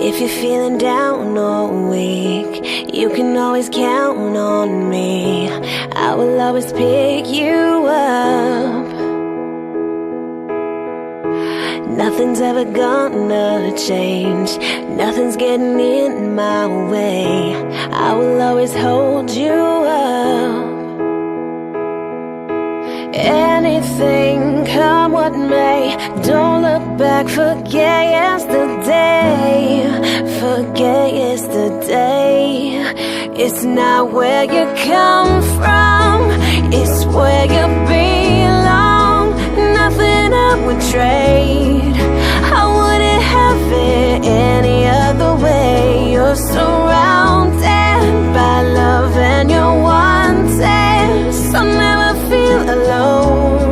If you're feeling down or weak, you can always count on me. I will always pick you up. Nothing's ever gonna change, nothing's getting in my way. I will always hold you up. Anything, come what may, don't look back, forget yesterday. Forget yesterday. It's not where you come from, it's where you belong. Nothing I would trade, I wouldn't have it any other way. You're surrounded by love and you're wanted, so never feel alone.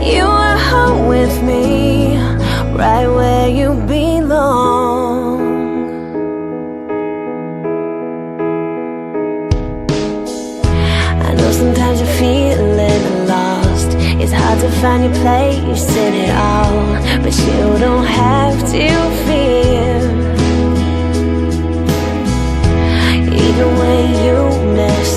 You are home with me, right where you belong. I know sometimes you're feeling lost, it's hard to find your place in it all, but you don't have to fear. Even when you mess